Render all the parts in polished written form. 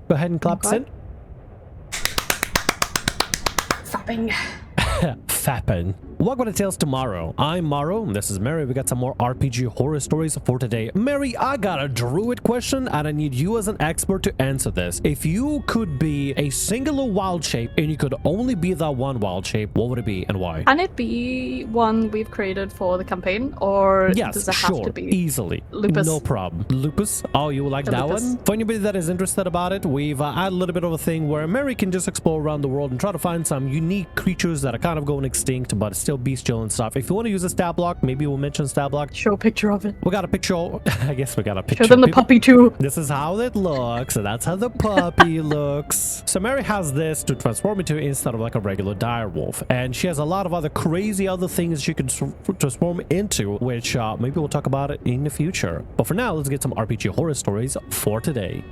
Go ahead and clap Okay. in. Fapping. Fappin'. Welcome to Tales Tomorrow. I'm Morrow, and this is Mary. We got some more RPG horror stories for today. Mary, I got a druid question, and I need you as an expert to answer this. If you could be a singular wild shape, and you could only be that one wild shape, what would it be and why? Can it be one we've created for the campaign, or Yes, does it have sure, to be easily. Lupus? No problem. Lupus? Oh, you would like The that Lupus. one? For anybody that is interested about it, we've added a little bit of a thing where Mary can just explore around the world and try to find some unique creatures that are kind of going extinct, but still bestial and stuff. If you want to use a stat block, maybe we'll mention stat block. Show a picture of it. We got a picture. I guess we got a picture. Show them the puppy too. This is how it looks, and that's how the puppy looks. So Mary has this to transform into instead of like a regular direwolf, and she has a lot of other crazy other things she can transform into, which maybe we'll talk about it in the future. But for now, let's get some RPG horror stories for today.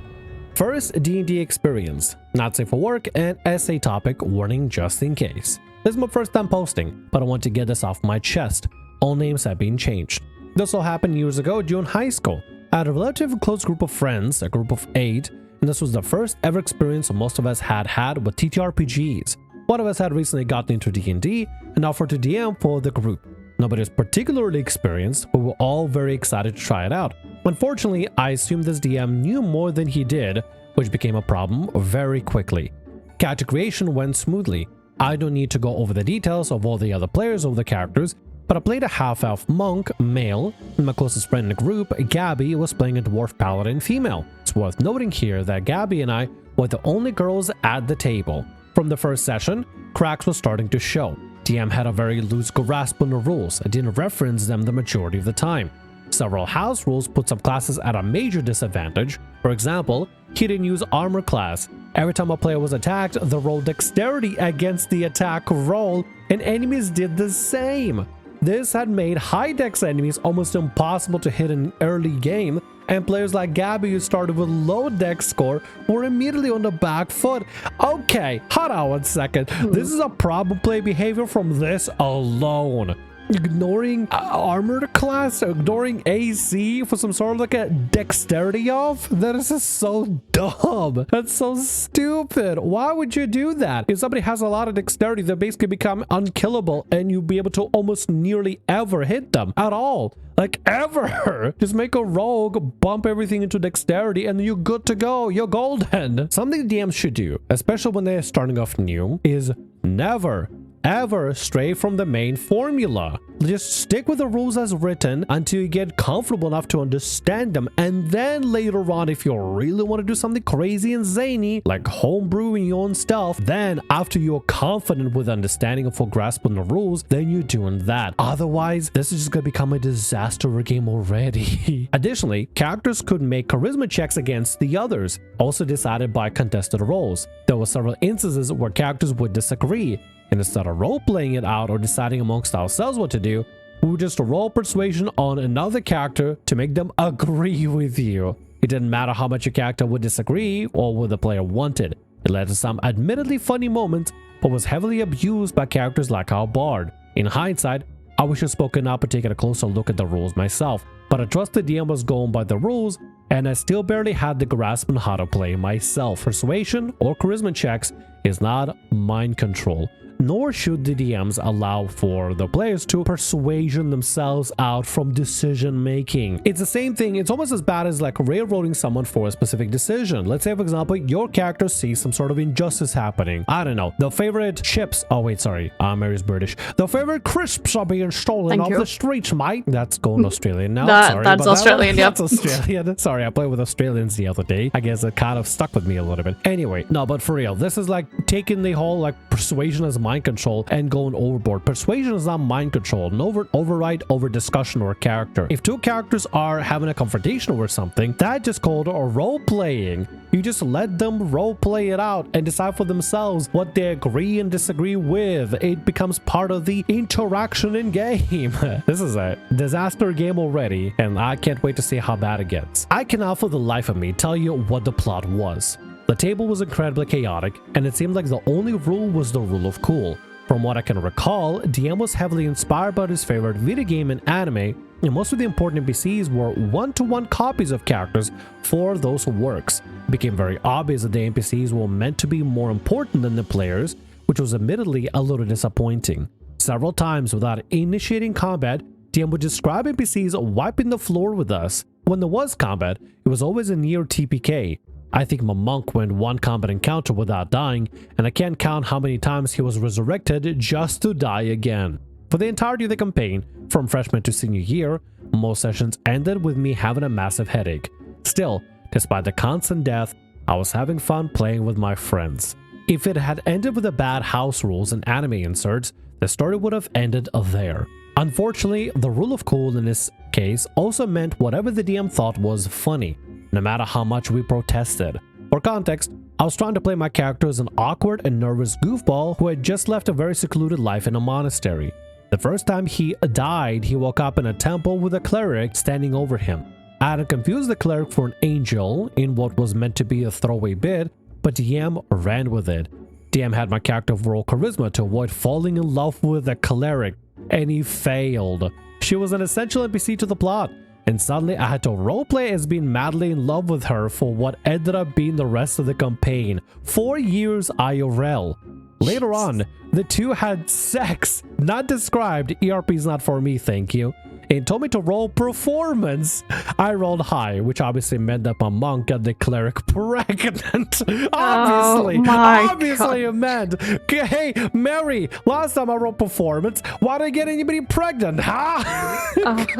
First, D&D experience, not safe for work, and essay topic warning just in case. This is my first time posting, but I want to get this off my chest. All names have been changed. This all happened years ago during high school. I had a relatively close group of friends, a group of 8, and this was the first ever experience most of us had with TTRPGs. One of us had recently gotten into D&D and offered to DM for the group. Nobody was particularly experienced, but we were all very excited to try it out. Unfortunately, I assumed this DM knew more than he did, which became a problem very quickly. Character creation went smoothly. I don't need to go over the details of all the other players of the characters, but I played a half-elf monk, male, and my closest friend in the group, Gabby, was playing a dwarf paladin, female. It's worth noting here that Gabby and I were the only girls at the table. From the first session, cracks were starting to show. DM had a very loose grasp on the rules. I didn't reference them the majority of the time. Several house rules put some classes at a major disadvantage. For example, he didn't use armor class. Every time a player was attacked, they rolled dexterity against the attack roll, and enemies did the same. This had made high dex enemies almost impossible to hit in an early game, and players like Gabby who started with low dex score were immediately on the back foot. Okay, hold on 1 second. This is a problem play behavior from this alone. Ignoring armored class, ignoring AC for some sort of like a dexterity off? That is just so dumb. That's so stupid. Why would you do that? If somebody has a lot of dexterity, they basically become unkillable and you'll be able to almost nearly ever hit them at all. Like ever. Just make a rogue, bump everything into dexterity, and you're good to go. You're golden. Something DMs should do, especially when they're starting off new, is never ever stray from the main formula. Just stick with the rules as written until you get comfortable enough to understand them, and then later on, if you really want to do something crazy and zany like homebrewing your own stuff, then after you're confident with understanding and full grasp on the rules, then you're doing that. Otherwise, this is just gonna become a disaster game already. Additionally, characters could make charisma checks against the others, also decided by contested roles. There were several instances where characters would disagree, and instead of role-playing it out or deciding amongst ourselves what to do, we would just roll persuasion on another character to make them agree with you. It didn't matter how much your character would disagree or what the player wanted. It led to some admittedly funny moments, but was heavily abused by characters like our bard. In hindsight, I wish I'd spoken up and taken a closer look at the rules myself, but I trust the DM was going by the rules, and I still barely had the grasp on how to play myself. Persuasion or charisma checks is not mind control, nor should the DMs allow for the players to persuasion themselves out from decision making. It's the same thing. It's almost as bad as like railroading someone for a specific decision. Let's say, for example, your character sees some sort of injustice happening. I don't know. The favorite chips. Oh, wait, sorry. Mary's British. The favorite crisps are being stolen off the streets, mate. That's going Australian now. That's Australian, yep. That's Australian. Sorry, I played with Australians the other day. I guess it kind of stuck with me a little bit. Anyway, no, but for real, this is like taking the whole like persuasion as mind control and going overboard. Persuasion is not mind control, no override over discussion or character. If two characters are having a confrontation over something, that just called a role playing. You just let them role play it out and decide for themselves what they agree and disagree with. It becomes part of the interaction in game. This is a disaster game already, and I can't wait to see how bad it gets. I cannot for the life of me tell you what the plot was. The table was incredibly chaotic, and it seemed like the only rule was the rule of cool. From what I can recall, DM was heavily inspired by his favorite video game and anime, and most of the important NPCs were one-to-one copies of characters for those works. It became very obvious that the NPCs were meant to be more important than the players, which was admittedly a little disappointing. Several times without initiating combat, DM would describe NPCs wiping the floor with us. When there was combat, it was always a near TPK. I think my monk went one combat encounter without dying, and I can't count how many times he was resurrected just to die again. For the entirety of the campaign, from freshman to senior year, most sessions ended with me having a massive headache. Still, despite the constant death, I was having fun playing with my friends. If it had ended with the bad house rules and anime inserts, the story would have ended there. Unfortunately, the rule of cool in this case also meant whatever the DM thought was funny, no matter how much we protested. For context, I was trying to play my character as an awkward and nervous goofball who had just left a very secluded life in a monastery. The first time he died, he woke up in a temple with a cleric standing over him. I had confused the cleric for an angel in what was meant to be a throwaway bit, but DM ran with it. DM had my character roll charisma to avoid falling in love with the cleric, and he failed. She was an essential NPC to the plot, and suddenly I had to roleplay as being madly in love with her for what ended up being the rest of the campaign. 4 years IRL. Later on, the two had sex. Not described. ERP's not for me, thank you. And told me to roll performance. I rolled high, which obviously meant that my monk got the cleric pregnant. Obviously it meant. Hey, Mary, last time I rolled performance, why did I get anybody pregnant, huh?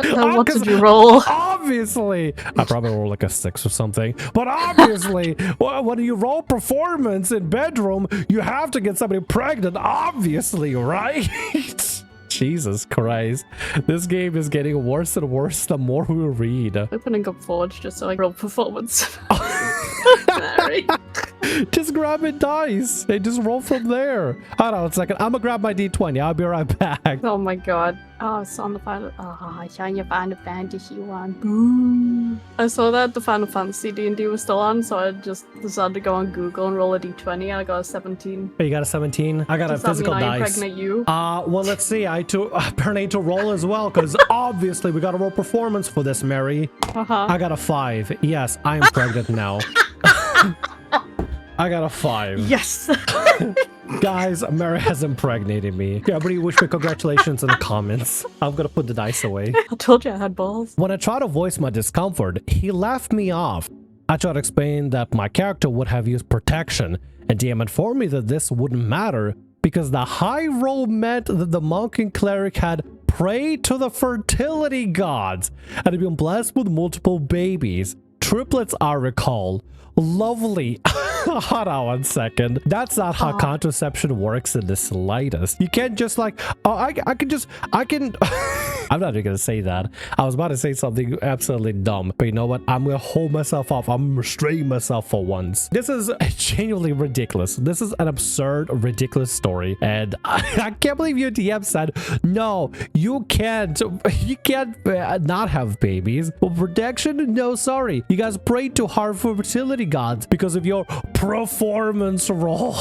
What did you roll? Obviously. I probably rolled like a 6 or something. But obviously, when you roll performance in bedroom, you have to get somebody pregnant, obviously, right? Jesus Christ. This game is getting worse and worse the more we read. Opening up Forge just so I roll performance. Sorry. Just grab it dice and just roll from there. Hold on a second. I'm gonna grab my D20. I'll be right back. Oh my god. Oh, it's on the Final... Oh, I shine your Final Fantasy one. Boom. I saw that the Final Fantasy D&D was still on, so I just decided to go on Google and roll a D20, and I got a 17. Oh, you got a 17? I got a physical dice. I impregnate you? Well, let's see. I apparently need to roll as well, because obviously we got to roll performance for this, Mary. I got a 5. Yes, I am pregnant now. I got a 5. Yes! Guys, Mary has impregnated me. Yeah, everybody wish me congratulations in the comments. I'm gonna put the dice away. I told you I had balls. When I tried to voice my discomfort, he laughed me off. I tried to explain that my character would have used protection, and DM informed me that this wouldn't matter because the high roll meant that the monk and cleric had prayed to the fertility gods and had been blessed with multiple babies. Triplets, I recall. Lovely. Hold on 1 second. That's not how contraception works in the slightest. You can't just like, oh, I can I'm not even gonna say that. I was about to say something absolutely dumb, but you know what? I'm gonna hold myself off. I'm restraining myself for once. This is genuinely ridiculous. This is an absurd, ridiculous story, and I can't believe your DM said, no, you can't not have babies. For protection? No, sorry. You guys prayed to hard fertility gods because of your performance roll.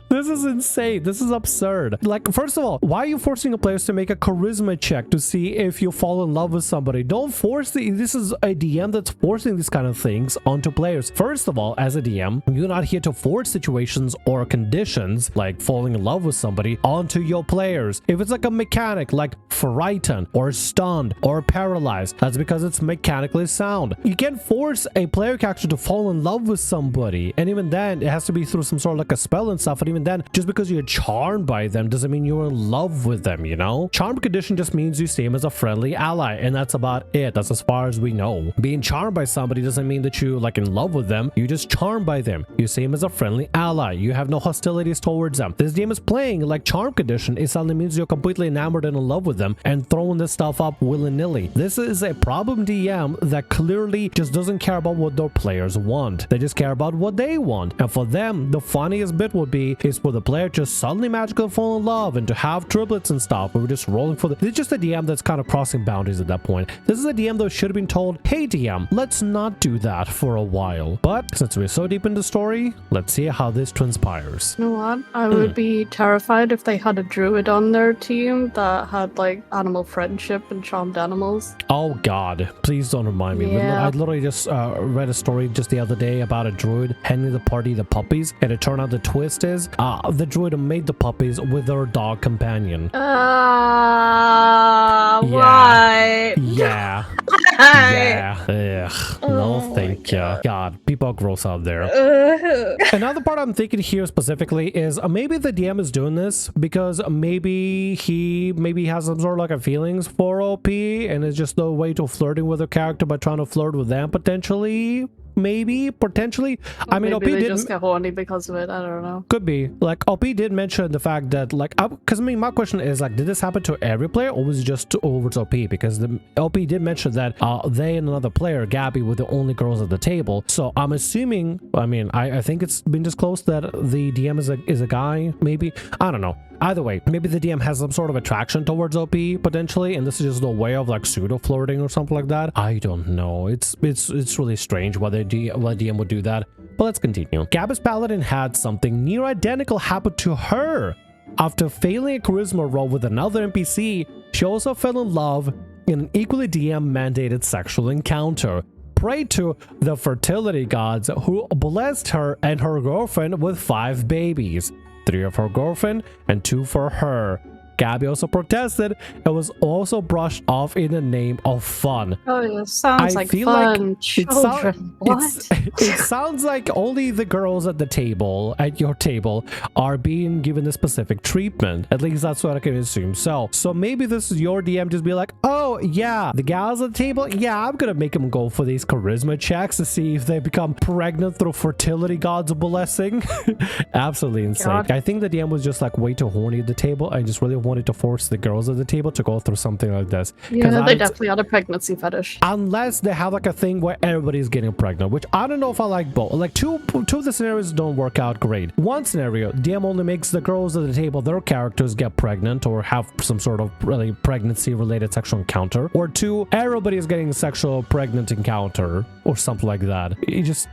This is insane. This is absurd. Like, first of all, why are you forcing a player to make a charisma check to see if you fall in love with somebody? Don't force this is a DM that's forcing these kind of things onto players. First of all, as a DM, you're not here to force situations or conditions like falling in love with somebody onto your players. If it's like a mechanic like frightened or stunned or paralyzed, that's because it's mechanically sound. You can't force a player character to fall in love with somebody, and even then it has to be through some sort of like a spell and stuff, and even then just because you're charmed by them doesn't mean you're in love with them, you know? Charm condition just means you see him as a friendly ally, and that's about it. That's as far as we know. Being charmed by somebody doesn't mean that you like in love with them. You just charmed by them. You see him as a friendly ally. You have no hostilities towards them. This DM is playing like charm condition. It suddenly means you're completely enamored and in love with them and throwing this stuff up willy-nilly. This is a problem DM that clearly just doesn't care about what their players want. They just care about what they want. And for them, the funniest bit would be is for the player just suddenly magically fall in love and to have triplets and stuff. We were just rolling for the... It's just a DM that's kind of crossing boundaries at that point. This is a DM that should have been told, hey DM, let's not do that for a while. But since we're so deep in the story, let's see how this transpires. You know what? I would be terrified if they had a druid on their team that had like animal friendship and charmed animals. Oh god, please don't remind me. Yeah. I literally just read a story just the other day about a druid handing the party the puppies, and it turned out the twist is the druid made the puppies with their dog companion. Why? Yeah. Yeah. Ugh. No, thank you. God, people are gross out there. Another part I'm thinking here specifically is maybe the DM is doing this because maybe he has some sort of like a feelings for OP and it's just a way to flirting with a character by trying to flirt with them potentially. Maybe, potentially. I mean, OP they did just get horny because of it. I don't know. Could be. Like, OP did mention the fact that, like, because I mean, my question is, like, did this happen to every player or was it just towards OP? Because the OP did mention that they and another player, Gabby, were the only girls at the table. So I'm assuming, I mean, I think it's been disclosed that the DM is a guy, maybe. I don't know. Either way, maybe the DM has some sort of attraction towards OP potentially, and this is just a way of like pseudo flirting or something like that. I don't know. It's really strange whether DM would do that. But let's continue. Gabby's paladin had something near identical happen to her. After failing a charisma roll with another NPC, she also fell in love in an equally DM mandated sexual encounter. Prayed to the fertility gods who blessed her and her girlfriend with 5 babies. 3 of her girlfriend and 2 for her. Gabby also protested and was also brushed off in the name of fun. Oh, yeah, sounds like fun. Children. It sounds like only the girls at the table, at your table, are being given a specific treatment. At least that's what I can assume. So maybe this is your DM just be like, oh yeah, the gals at the table, yeah, I'm gonna make them go for these charisma checks to see if they become pregnant through fertility god's blessing. Absolutely insane. God. I think the DM was just like way too horny at the table and just really wanted to force the girls at the table to go through something like this. Yeah, they definitely had a pregnancy fetish. Unless they have like a thing where everybody's getting pregnant, which I don't know if I like both. Like two of the scenarios don't work out great. One scenario, DM only makes the girls at the table, their characters get pregnant or have some sort of really pregnancy related sexual encounter. Or 2, everybody is getting a sexual pregnant encounter or something like that. It just,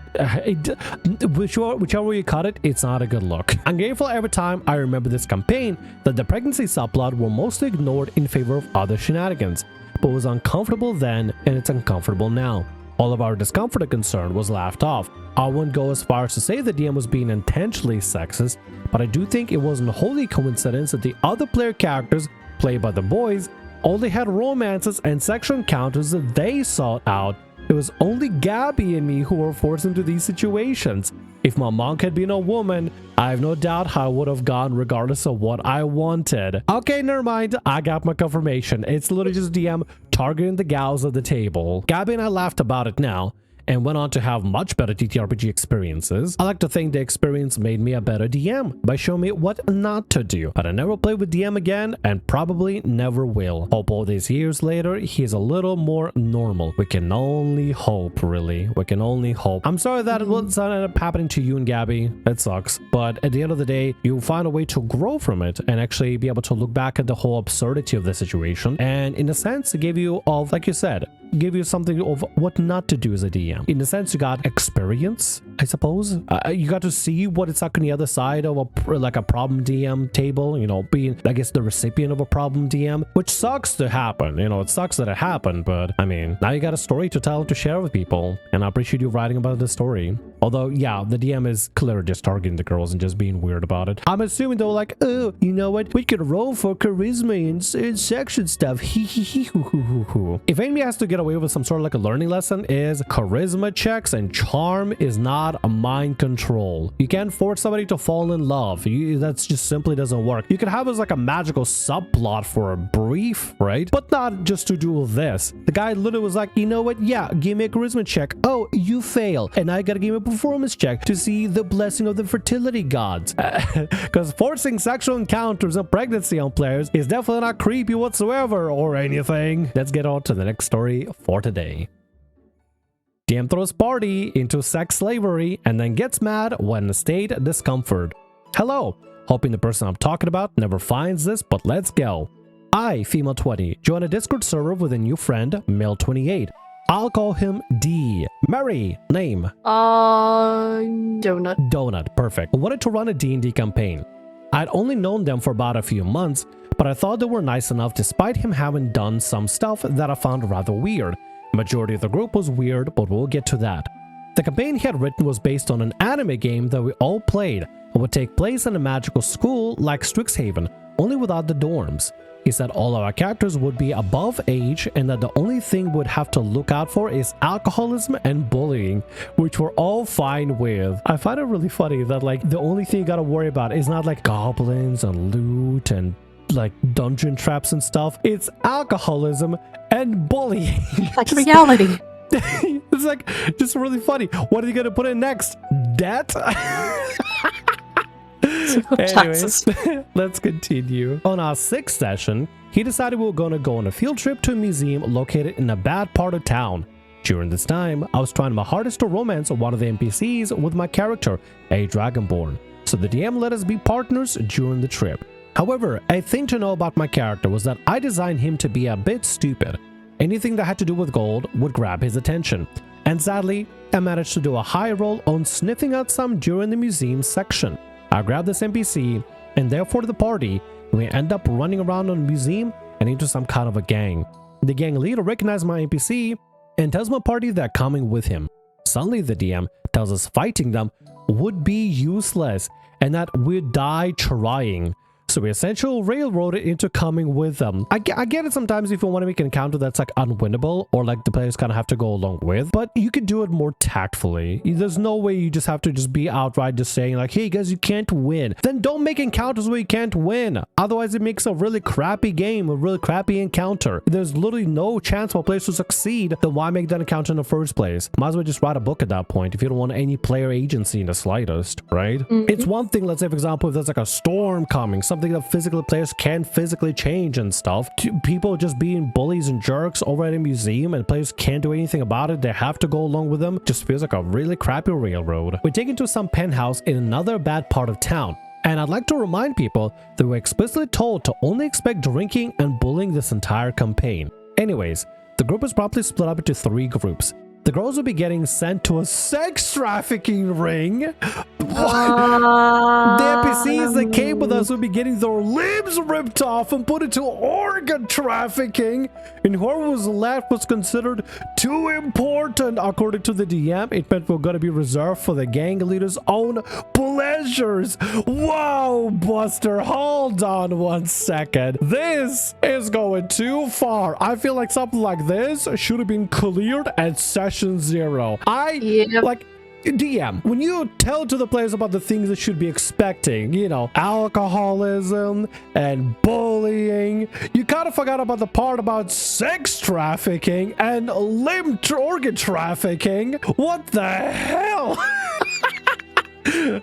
whichever way you cut it, it's not a good look. I'm grateful every time I remember this campaign that the pregnancy subplot were mostly ignored in favor of other shenanigans, but was uncomfortable then and it's uncomfortable now. All of our discomfort and concern was laughed off. I wouldn't go as far as to say the DM was being intentionally sexist, but I do think it wasn't wholly coincidence that the other player characters, played by the boys, only had romances and sexual encounters that they sought out. It was only Gabby and me who were forced into these situations. If my monk had been a woman, I have no doubt how I would have gone regardless of what I wanted. Okay, never mind. I got my confirmation. It's literally just DM targeting the gals at the table. Gabby and I laughed about it now and went on to have much better TTRPG experiences. I like to think the experience made me a better DM by showing me what not to do, but I never played with DM again and probably never will. Hope all these years later he's a little more normal. We can only hope, really. We can only hope. I'm sorry that it ended up happening to you and Gabby. It sucks, but at the end of the day, you'll find a way to grow from it and actually be able to look back at the whole absurdity of the situation, and in a sense it gave you, of like you said, give you something of what not to do as a DM. In a sense, you got experience, I suppose. You got to see what it's like on the other side of a problem DM table, you know, being, I guess, the recipient of a problem DM, which sucks to happen. You know, it sucks that it happened, but I mean, now you got a story to tell and to share with people, and I appreciate you writing about the story. Although, yeah, the DM is clearly just targeting the girls and just being weird about it. I'm assuming they're like, oh, you know what? We could roll for charisma and section stuff. If anybody has to get away with some sort of like a learning lesson, is charisma checks and charm is not a mind control. You can't force somebody to fall in love. That's just simply doesn't work. You could have as like a magical subplot for a brief, right? But not just to do this. The guy literally was like, you know what? Yeah, give me a charisma check. Oh, you fail. And I gotta give him a performance check to see the blessing of the fertility gods. Because forcing sexual encounters and pregnancy on players is definitely not creepy whatsoever or anything. Let's get on to the next story for today. DM throws party into sex slavery and then gets mad when state discomfort. Hello, hoping the person I'm talking about never finds this, but let's go. I, female 20, join a Discord server with a new friend, male 28. I'll call him D. Mary, name? Donut. Donut, perfect. I wanted to run a D&D campaign. I'd only known them for about a few months, but I thought they were nice enough despite him having done some stuff that I found rather weird. Majority of the group was weird, but we'll get to that. The campaign he had written was based on an anime game that we all played and would take place in a magical school like Strixhaven, only without the dorms. He said all our characters would be above age and that the only thing we'd have to look out for is alcoholism and bullying, which we're all fine with. I find it really funny that like the only thing you gotta worry about is not like goblins and loot and like dungeon traps and stuff. It's alcoholism and bullying. Like reality. It's like just really funny. What are you gonna put in next? Debt? Anyways, let's continue. On our 6th session, he decided we were going to go on a field trip to a museum located in a bad part of town. During this time, I was trying my hardest to romance one of the NPCs with my character, a Dragonborn, so the DM let us be partners during the trip. However, a thing to know about my character was that I designed him to be a bit stupid. Anything that had to do with gold would grab his attention, and sadly, I managed to do a high roll on sniffing out some during the museum section. I grabbed this NPC and therefore the party, and we end up running around on the museum and into some kind of a gang. The gang leader recognized my NPC and tells my party they're coming with him. Suddenly the DM tells us fighting them would be useless and that we'd die trying. So we essentially railroaded into coming with them. I get it sometimes if you want to make an encounter that's like unwinnable or like the players kind of have to go along with, but you could do it more tactfully. There's no way you just have to just be outright just saying like, hey guys, you can't win. Then don't make encounters where you can't win. Otherwise it makes a really crappy game, a really crappy encounter. There's literally no chance for players to succeed. Then why make that encounter in the first place? Might as well just write a book at that point if you don't want any player agency in the slightest, right? It's one thing, let's say for example, if there's like a storm coming, something that physically players can physically change and stuff. People just being bullies and jerks over at a museum and players can't do anything about it. They have to go along with them. Just feels like a really crappy railroad. We're taken to some penthouse in another bad part of town. And I'd like to remind people that we're explicitly told to only expect drinking and bullying this entire campaign. Anyways, the group is promptly split up into 3 groups. The girls will be getting sent to a sex trafficking ring. The NPCs that came with us will be getting their limbs ripped off and put into organ trafficking. And whoever was left was considered too important. According to the DM, it meant we're going to be reserved for the gang leader's own pleasures. Whoa, Buster, hold on one second. This is going too far. I feel like something like this should have been cleared at session 0. Like, DM, when you tell to the players about the things they should be expecting, you know, alcoholism and bullying, you kind of forgot about the part about sex trafficking and organ trafficking. What the hell?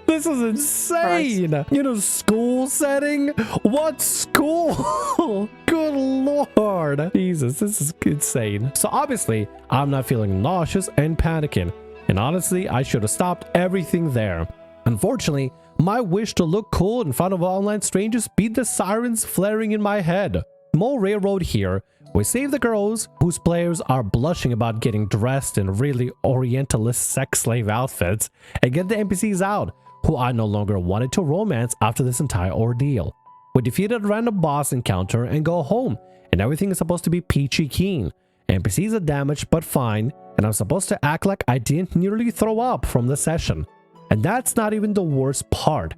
This is insane. Christ. You know, school setting? What school? Good lord. Jesus, this is insane. So obviously, I'm not feeling nauseous and panicking. And honestly, I should have stopped everything there. Unfortunately, my wish to look cool in front of online strangers beat the sirens flaring in my head. More railroad here. We save the girls, whose players are blushing about getting dressed in really orientalist sex slave outfits, and get the NPCs out, who I no longer wanted to romance after this entire ordeal. We defeated a random boss encounter and go home, and everything is supposed to be peachy keen. NPCs are damaged but fine, and I'm supposed to act like I didn't nearly throw up from the session. And that's not even the worst part.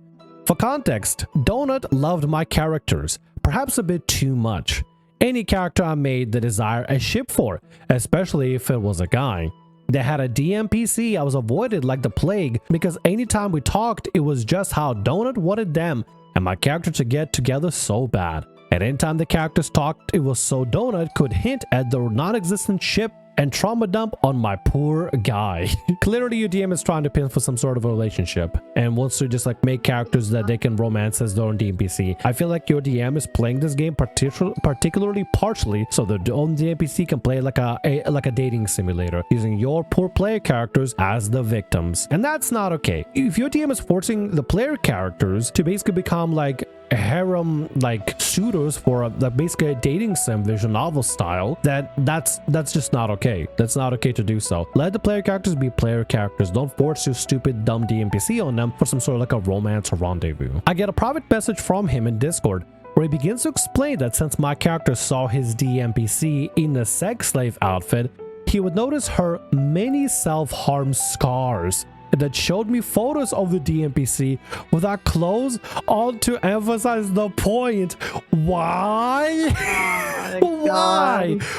For context, Donut loved my characters, perhaps a bit too much. Any character I made the desire a ship for, especially if it was a guy. They had a DMPC I was avoided like the plague because anytime we talked, it was just how Donut wanted them and my character to get together so bad. And anytime the characters talked, it was so Donut could hint at the non-existent ship and trauma dump on my poor guy. Clearly your DM is trying to pin for some sort of a relationship and wants to just like make characters that they can romance as their own NPC. I feel like your DM is playing this game particularly partially so the own NPC can play like a dating simulator, using your poor player characters as the victims. And that's not okay. If your DM is forcing the player characters to basically become like harem like suitors for basically a dating sim visual novel style, that's just not okay. That's not okay to do so. Let the player characters be player characters. Don't force your stupid dumb DMPC on them for some sort of like a romance or rendezvous. I get a private message from him in Discord where he begins to explain that since my character saw his DMPC in a sex slave outfit, he would notice her many self-harm scars that showed me photos of the DMPC without clothes on to emphasize the point. Why?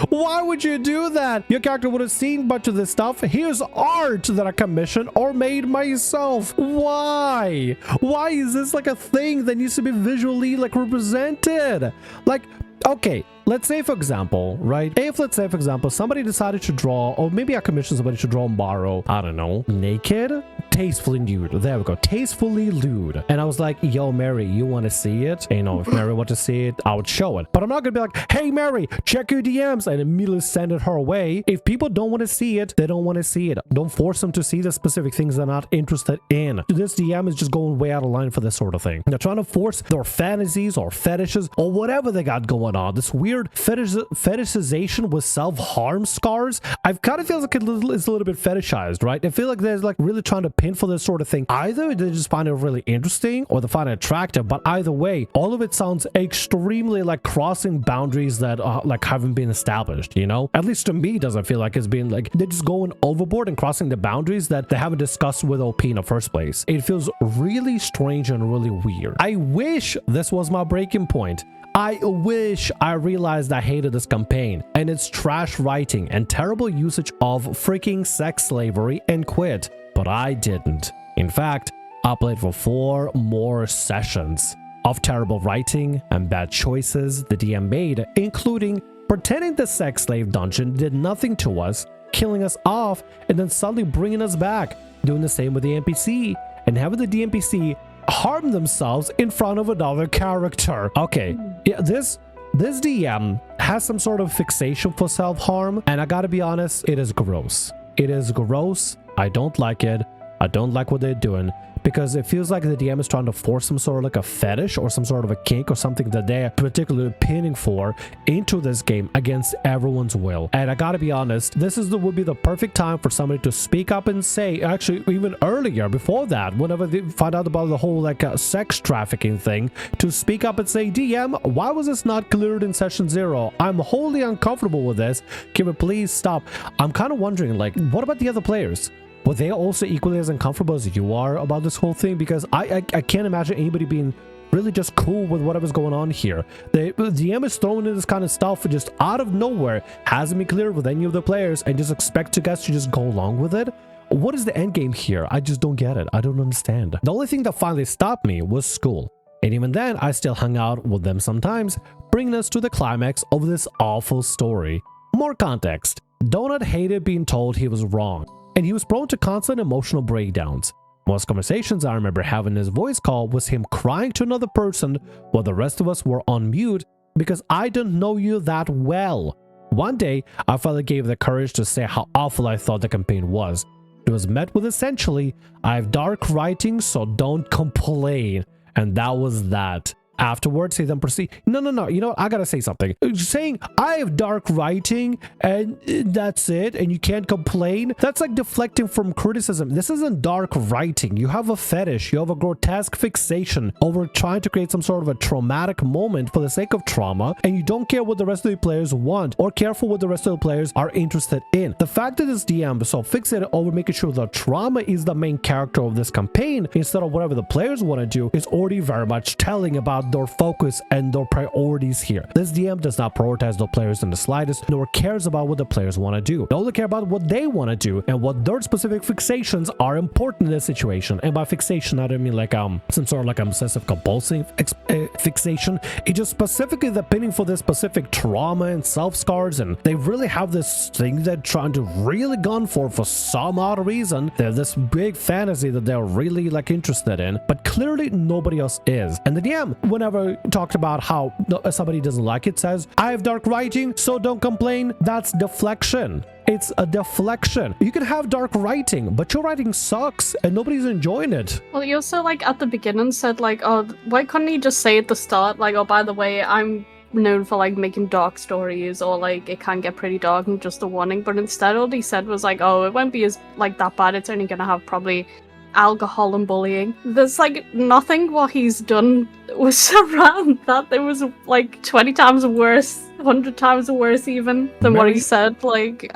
Why would you do that? Your character would have seen a bunch of this stuff. Here's art that I commissioned or made myself. Why is this like a thing that needs to be visually like represented? Like, okay, let's say for example, right? If let's say for example, somebody decided to draw, or maybe I commissioned somebody to draw Morrow, I don't know, naked, tastefully nude. There we go, tastefully lewd. And I was like, yo, Mary, you want to see it? And, you know, if Mary want to see it, I would show it. But I'm not gonna be like, hey, Mary, check your DMs, and immediately send it her way. If people don't want to see it, they don't want to see it. Don't force them to see the specific things they're not interested in. This DM is just going way out of line for this sort of thing. They're trying to force their fantasies or fetishes or whatever they got going on. This weird fetishization with self-harm scars. I've kind of feels like it's a little bit fetishized, right? I feel like they're like really trying to pin for this sort of thing. Either they just find it really interesting or they find it attractive, but either way, all of it sounds extremely like crossing boundaries that like haven't been established, you know? At least to me, it doesn't feel like it's been like they're just going overboard and crossing the boundaries that they haven't discussed with OP in the first place. It feels really strange and really weird. I wish this was my breaking point. I wish I realized I hated this campaign and its trash writing and terrible usage of freaking sex slavery and quit, but I didn't. In fact, I played for 4 more sessions of terrible writing and bad choices the DM made, including pretending the sex slave dungeon did nothing to us, killing us off, and then suddenly bringing us back, doing the same with the NPC, and having the DMPC harm themselves in front of another character. Okay, yeah, this DM has some sort of fixation for self-harm, and I gotta be honest, it is gross. It is gross. I don't like it. I don't like what they're doing, because it feels like the DM is trying to force some sort of like a fetish or some sort of a kink or something that they're particularly pinning for into this game against everyone's will. And I gotta be honest, this would be the perfect time for somebody to speak up and say, actually even earlier, before that, whenever they find out about the whole like sex trafficking thing, to speak up and say, DM, why was this not cleared in session 0? I'm wholly uncomfortable with this. Can we please stop? I'm kind of wondering, like, what about the other players? Were they also equally as uncomfortable as you are about this whole thing? Because I can't imagine anybody being really just cool with whatever's going on here. The DM is throwing in this kind of stuff just out of nowhere, hasn't been cleared with any of the players, and just expect you guys to just go along with it. What is the end game here? I just don't get it. I don't understand. The only thing that finally stopped me was school. And even then, I still hung out with them sometimes, bringing us to the climax of this awful story. More context. Donut hated being told he was wrong, and he was prone to constant emotional breakdowns. Most conversations I remember having in his voice call was him crying to another person while the rest of us were on mute because I didn't know you that well. One day, I finally gave the courage to say how awful I thought the campaign was. It was met with essentially, I have dark writing, so don't complain. And that was that. Afterwards, he then proceed. No, you know what? I gotta say something. Saying I have dark writing and that's it, and you can't complain. That's like deflecting from criticism. This isn't dark writing. You have a fetish. You have a grotesque fixation over trying to create some sort of a traumatic moment for the sake of trauma, and you don't care what the rest of the players want or care for what the rest of the players are interested in. The fact that this DM is so fixated over making sure the trauma is the main character of this campaign instead of whatever the players want to do is already very much telling about about their focus and their priorities here. This DM does not prioritize the players in the slightest, nor cares about what the players want to do. They only care about what they want to do and what their specific fixations are important in this situation. And by fixation, I don't mean like some sort of like obsessive compulsive fixation. It's just specifically the pinning for this specific trauma and self scars, and they really have this thing they're trying to really gun for some odd reason. They have this big fantasy that they're really like interested in, but clearly nobody else is. And the DM, whenever talked about how somebody doesn't like it, says, I have dark writing, so don't complain. That's deflection. It's a deflection. You can have dark writing, but your writing sucks and nobody's enjoying it. Well, you also, like, at the beginning said, like, oh, why couldn't he just say at the start, like, oh, by the way, I'm known for, like, making dark stories, or, like, it can get pretty dark and just a warning, but instead all he said was, like, oh, it won't be as, like, that bad, it's only gonna have probably alcohol and bullying. There's, like, nothing what he's done was around that. There was, like, 20 times worse, 100 times worse even than what he said, like...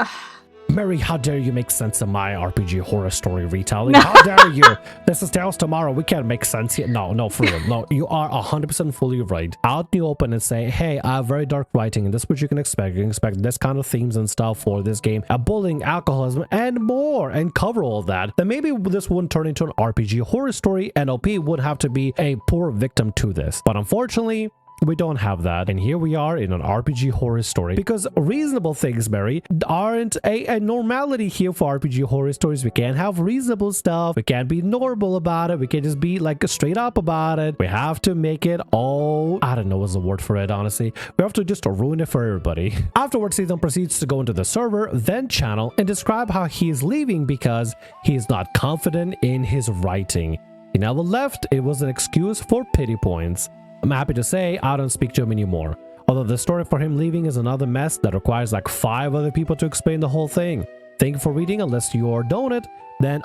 Mary, how dare you make sense of my RPG horror story retelling? How dare you? This is Tales Tomorrow. We can't make sense here. No, for real. No, you are 100% fully right. Out in the open and say, hey, I have very dark writing, and this is what you can expect. You can expect this kind of themes and stuff for this game. Bullying, alcoholism, and more, and cover all that. Then maybe this wouldn't turn into an RPG horror story, and OP would have to be a poor victim to this. But unfortunately, we don't have that, and here we are in an RPG horror story, because reasonable things, Mary, aren't a normality here for RPG horror stories. We can't have reasonable stuff. We can't be normal about it. We can't just be like straight up about it. We have to make it all, I don't know what's the word for it, honestly. We have to just ruin it for everybody. Afterwards, Ethan proceeds to go into the server, then channel, and describe how he is leaving because he is not confident in his writing. He never left. It was an excuse for pity points. I'm happy to say I don't speak to him anymore. Although the story for him leaving is another mess that requires like 5 other people to explain the whole thing. Thank you for reading. Unless you're donut, then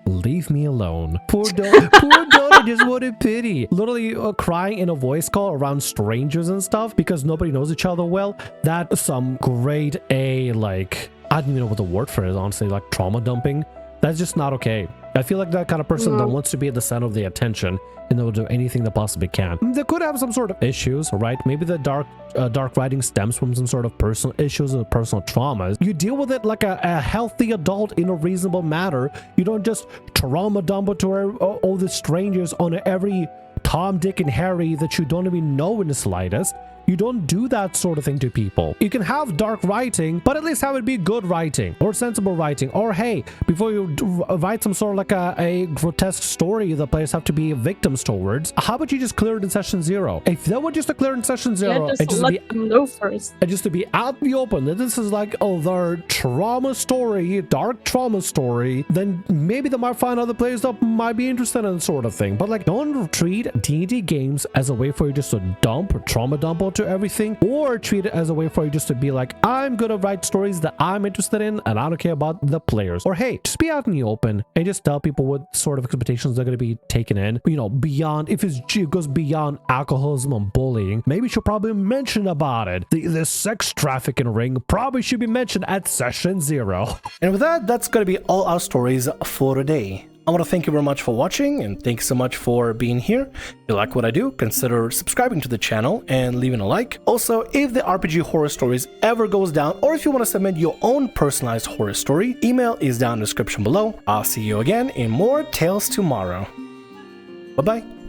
leave me alone. Poor donut just wanted pity. Literally crying in a voice call around strangers and stuff because nobody knows each other well. That's some grade A, like, I don't even know what the word for it is, honestly, like trauma dumping. That's just not okay. I feel like that kind of person that wants to be at the center of the attention and they'll do anything they possibly can. They could have some sort of issues, right? Maybe the dark writing stems from some sort of personal issues or personal traumas. You deal with it like a healthy adult in a reasonable manner. You don't just trauma dump it to all the strangers on every Tom, Dick, and Harry that you don't even know in the slightest. You don't do that sort of thing to people. You can have dark writing, but at least have it be good writing or sensible writing. Or hey, before you write some sort of like a grotesque story the players have to be victims towards, how about you just clear it in session 0? If that were just to clear in session 0, yeah, just let them know first. And just to be out in the open that this is like, oh, their trauma story, dark trauma story, then maybe they might find other players that might be interested in that sort of thing. But like, don't treat D&D games as a way for you just to trauma dump to everything, or treat it as a way for you just to be like, I'm gonna write stories that I'm interested in and I don't care about the players. Or hey, just be out in the open and just tell people what sort of expectations they're gonna be taken in, you know, beyond, if it goes beyond alcoholism and bullying, maybe you should probably mention about it. The sex trafficking ring probably should be mentioned at session 0. And with that, that's gonna be all our stories for today. I want to thank you very much for watching, and thanks so much for being here. If you like what I do, consider subscribing to the channel and leaving a like. Also, if the RPG Horror Stories ever goes down, or if you want to submit your own personalized horror story, email is down in the description below. I'll see you again in more Tales tomorrow. Bye-bye.